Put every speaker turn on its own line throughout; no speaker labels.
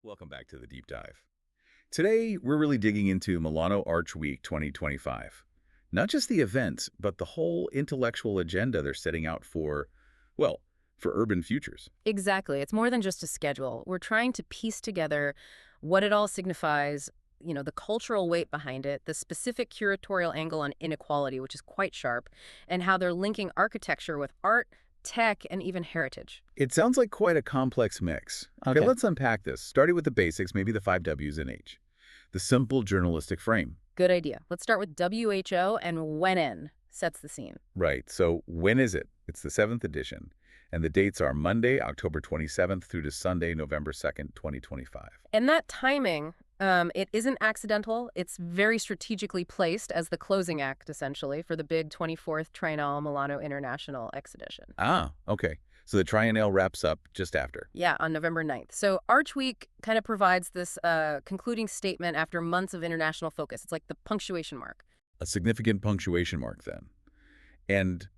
Welcome back to the Deep Dive. Today, we're really digging into Milano Arch Week 2025. Not just the event, but the whole intellectual agenda they're setting out for, well, for urban futures.
Exactly. It's more than just a schedule. We're trying to piece together what it all signifies, the cultural weight behind it, the specific curatorial angle on inequality, which is quite sharp, and how they're linking architecture with art, tech, and even heritage.
It sounds like quite a complex mix. Okay, let's unpack this, starting with the basics, maybe the five W's and H. The simple journalistic frame.
Good idea. Let's start with WHO and when in sets the scene.
Right, so when is it? It's the 7th edition. And the dates are Monday, October 27th through to Sunday, November 2nd, 2025.
And that timing, it isn't accidental. It's very strategically placed as the closing act, essentially, for the big 24th Triennale Milano International Exhibition.
Ah, okay. So the Triennale wraps up just after.
Yeah, on November 9th. So Arch Week kind of provides this concluding statement after months of international focus. It's like the punctuation mark.
A significant punctuation mark, then. And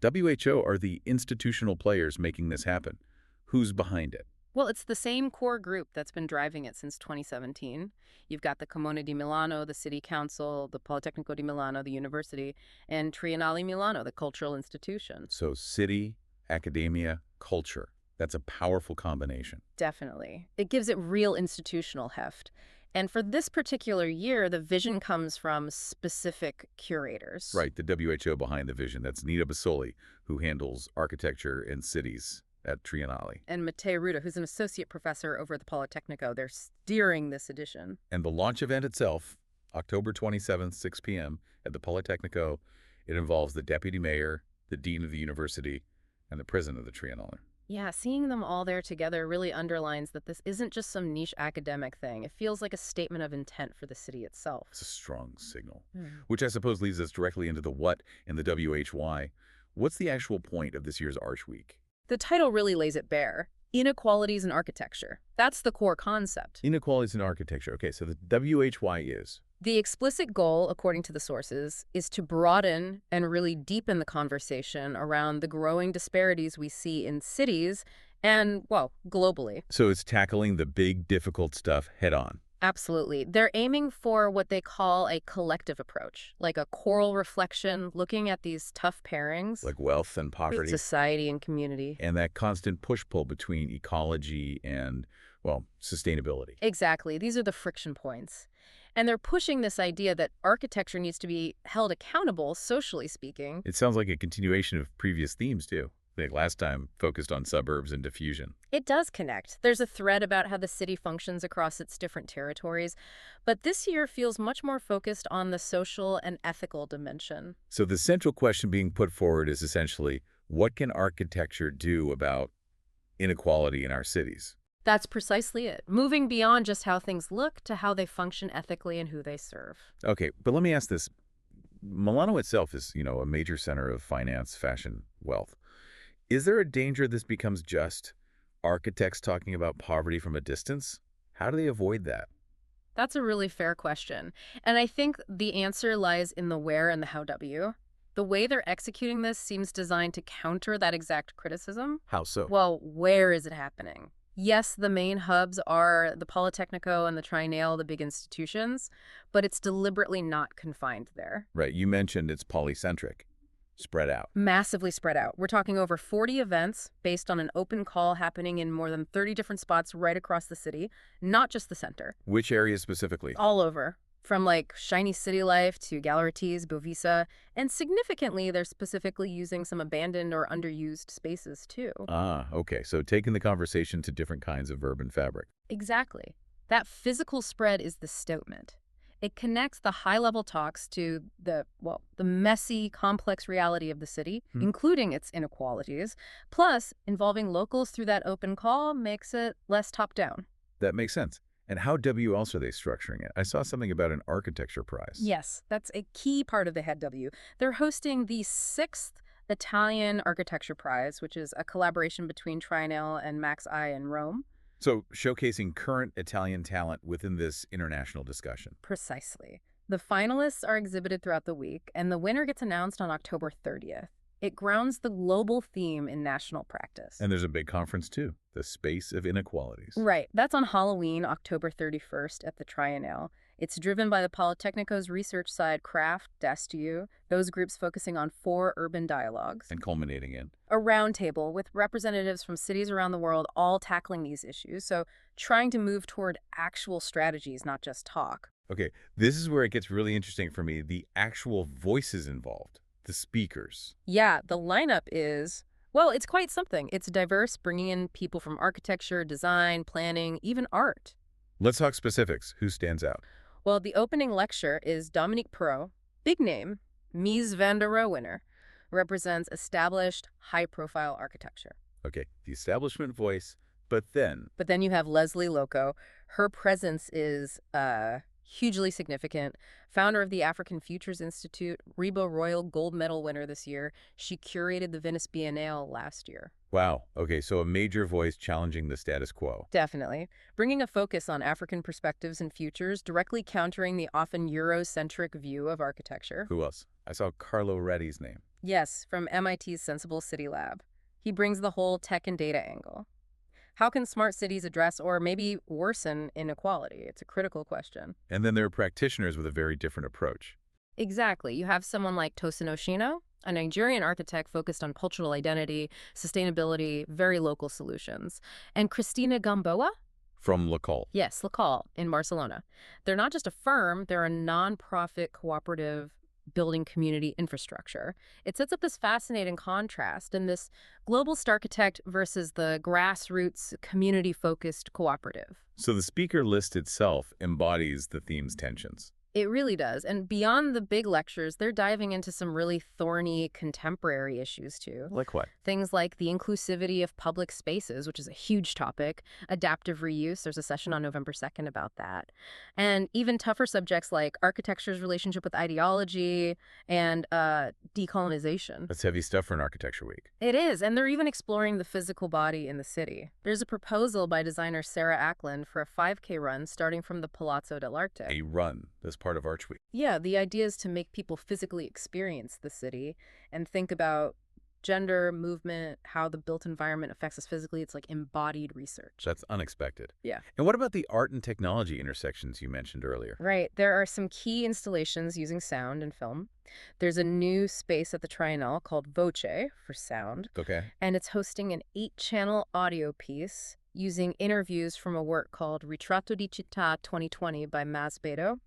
WHO are the institutional players making this happen. Who's behind it?
Well, it's the same core group that's been driving it since 2017. You've got the Comune di Milano, the City Council, the Politecnico di Milano, the university, and Triennale Milano, the cultural institution.
So city, academia, culture. That's a powerful combination.
Definitely. It gives it real institutional heft. And for this particular year, the vision comes from specific curators.
Right, the WHO behind the vision. That's Nita Basoli, who handles architecture and cities at Triennale.
And Matteo Ruda, who's an associate professor over at the Politecnico. They're steering this edition.
And the launch event itself, October 27th, 6 p.m. at the Politecnico, it involves the deputy mayor, the dean of the university, and the president of the Triennale.
Yeah, seeing them all there together really underlines that this isn't just some niche academic thing. It feels like a statement of intent for the city itself.
It's a strong signal, which I suppose leads us directly into the what and the WHY. What's the actual point of this year's Arch Week?
The title really lays it bare. Inequalities and Architecture. That's the core concept.
Inequalities in architecture. Okay, so the WHY is?
The explicit goal, according to the sources, is to broaden and really deepen the conversation around the growing disparities we see in cities and, well, globally.
So it's tackling the big, difficult stuff head on.
Absolutely. They're aiming for what they call a collective approach, like a choral reflection, looking at these tough pairings.
Like wealth and poverty.
Society and community.
And that constant push-pull between ecology and, well, sustainability.
Exactly. These are the friction points. And they're pushing this idea that architecture needs to be held accountable, socially speaking.
It sounds like a continuation of previous themes, too. Like last time focused on suburbs and diffusion.
It does connect. There's a thread about how the city functions across its different territories, but this year feels much more focused on the social and ethical dimension.
So the central question being put forward is essentially, what can architecture do about inequality in our cities?
That's precisely it. Moving beyond just how things look to how they function ethically and who they serve.
Okay, but let me ask this. Milano itself is, a major center of finance, fashion, wealth. Is there a danger this becomes just architects talking about poverty from a distance? How do they avoid that?
That's a really fair question. And I think the answer lies in the where and the how W. The way they're executing this seems designed to counter that exact criticism.
How so?
Well, where is it happening? Yes, the main hubs are the Politecnico and the Triennale, the big institutions, but it's deliberately not confined there.
Right, you mentioned it's polycentric. Spread out.
Massively spread out. We're talking over 40 events based on an open call happening in more than 30 different spots right across the city, not just the center.
Which areas specifically?
All over. From like shiny city life to Galerities, Bovisa, and significantly, they're specifically using some abandoned or underused spaces too.
Ah, okay. So taking the conversation to different kinds of urban fabric.
Exactly. That physical spread is the statement. It connects the high-level talks to the messy, complex reality of the city, including its inequalities. Plus, involving locals through that open call makes it less top-down.
That makes sense. And how W else are they structuring it? I saw something about an architecture prize.
Yes, that's a key part of the head W. They're hosting the 6th Italian Architecture Prize, which is a collaboration between Triennale and Max I in Rome.
So showcasing current Italian talent within this international discussion.
Precisely. The finalists are exhibited throughout the week, and the winner gets announced on October 30th. It grounds the global theme in national practice.
And there's a big conference, too, the Space of Inequalities.
Right. That's on Halloween, October 31st at the Triennale. It's driven by the Politecnico's research side, Craft, DSTU, those groups focusing on 4 urban dialogues.
And culminating in.
A roundtable with representatives from cities around the world all tackling these issues, so trying to move toward actual strategies, not just talk.
Okay, this is where it gets really interesting for me, the actual voices involved, the speakers.
Yeah, the lineup is, well, it's quite something. It's diverse, bringing in people from architecture, design, planning, even art.
Let's talk specifics. Who stands out?
Well, the opening lecture is Dominique Perrault, big name, Mies van der Rohe winner, represents established, high-profile architecture.
Okay, the establishment voice, but then...
But then you have Leslie Loco. Her presence is hugely significant. Founder of the African Futures Institute, Reba Royal Gold Medal winner this year. She curated the Venice Biennale last year.
Wow, okay, so a major voice challenging the status quo.
Definitely. Bringing a focus on African perspectives and futures, directly countering the often Eurocentric view of architecture.
Who else? I saw Carlo Reddy's name.
Yes, from MIT's Sensible City Lab. He brings the whole tech and data angle. How can smart cities address or maybe worsen inequality? It's a critical question.
And then there are practitioners with a very different approach.
Exactly. You have someone like Tosin Oshino, a Nigerian architect focused on cultural identity, sustainability, very local solutions. And Cristina Gamboa?
From Lacal.
Yes, Lacal in Barcelona. They're not just a firm, they're a nonprofit cooperative building community infrastructure. It sets up this fascinating contrast in this globalist architect versus the grassroots community-focused cooperative.
So the speaker list itself embodies the theme's tensions.
It really does. And beyond the big lectures, they're diving into some really thorny contemporary issues, too.
Like what?
Things like the inclusivity of public spaces, which is a huge topic, adaptive reuse. There's a session on November 2nd about that. And even tougher subjects like architecture's relationship with ideology and decolonization.
That's heavy stuff for an architecture week.
It is. And they're even exploring the physical body in the city. There's a proposal by designer Sarah Ackland for a 5K run starting from the Palazzo dell'Arte.
A run. That's part of Arch Week.
Yeah, the idea is to make people physically experience the city and think about gender, movement, how the built environment affects us physically. It's like embodied research.
That's unexpected.
Yeah.
And what about the art and technology intersections you mentioned earlier?
Right. There are some key installations using sound and film. There's a new space at the Triennale called Voce for sound.
Okay.
And it's hosting an 8-channel audio piece using interviews from a work called Ritratto di Città 2020 by Mas Beto.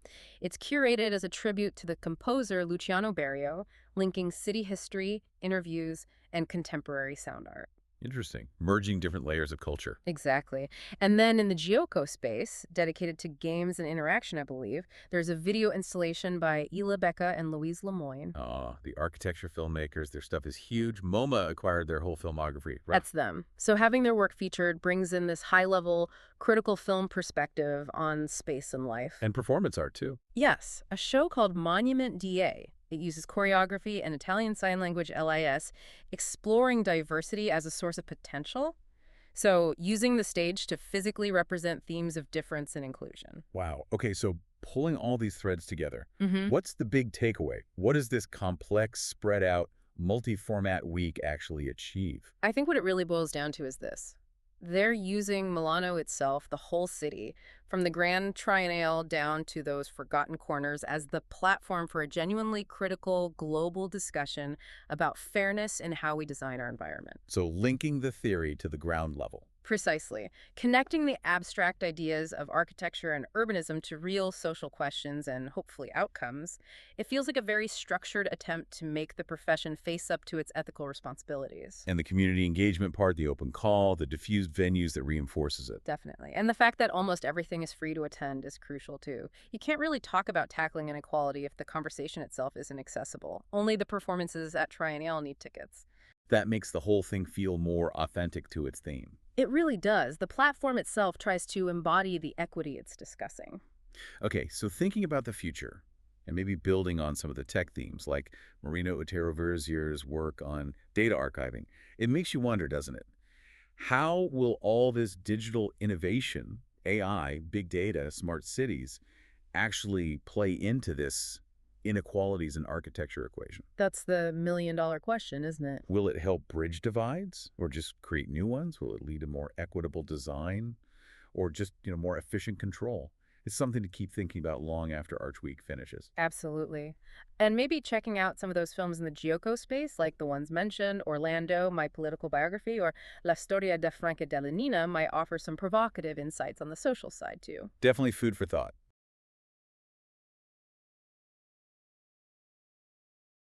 It's curated as a tribute to the composer Luciano Berio, linking city history, interviews, and contemporary sound art.
Interesting. Merging different layers of culture.
Exactly. And then in the Gioco space, dedicated to games and interaction, I believe, there's a video installation by Ila Becca and Louise Lemoyne.
The architecture filmmakers, their stuff is huge. MoMA acquired their whole filmography. Right.
That's them. So having their work featured brings in this high-level, critical film perspective on space and life.
And performance art, too.
Yes, a show called Monument DA. It uses choreography and Italian Sign Language LIS, exploring diversity as a source of potential. So using the stage to physically represent themes of difference and inclusion.
Wow. Okay, so pulling all these threads together, what's the big takeaway? What does this complex, spread out, multi-format week actually achieve?
I think what it really boils down to is this. They're using Milano itself, the whole city, from the Grand Triennale down to those forgotten corners as the platform for a genuinely critical global discussion about fairness in how we design our environment.
So linking the theory to the ground level.
Precisely. Connecting the abstract ideas of architecture and urbanism to real social questions and hopefully outcomes, it feels like a very structured attempt to make the profession face up to its ethical responsibilities.
And the community engagement part, the open call, the diffused venues that reinforces it.
Definitely. And the fact that almost everything is free to attend is crucial too. You can't really talk about tackling inequality if the conversation itself isn't accessible. Only the performances at Triennale need tickets.
That makes the whole thing feel more authentic to its theme.
It really does. The platform itself tries to embody the equity it's discussing.
Okay, so thinking about the future, and maybe building on some of the tech themes, like Marino Otero Verzier's work on data archiving, it makes you wonder, doesn't it? How will all this digital innovation, AI, big data, smart cities, actually play into this inequalities and architecture equation?
That's the million-dollar question, isn't it?
Will it help bridge divides or just create new ones? Will it lead to more equitable design or just, more efficient control? It's something to keep thinking about long after Arch Week finishes.
Absolutely. And maybe checking out some of those films in the Giuoco space, like the ones mentioned, Orlando, My Political Biography, or La Storia da Franca della Nina might offer some provocative insights on the social side, too.
Definitely food for thought.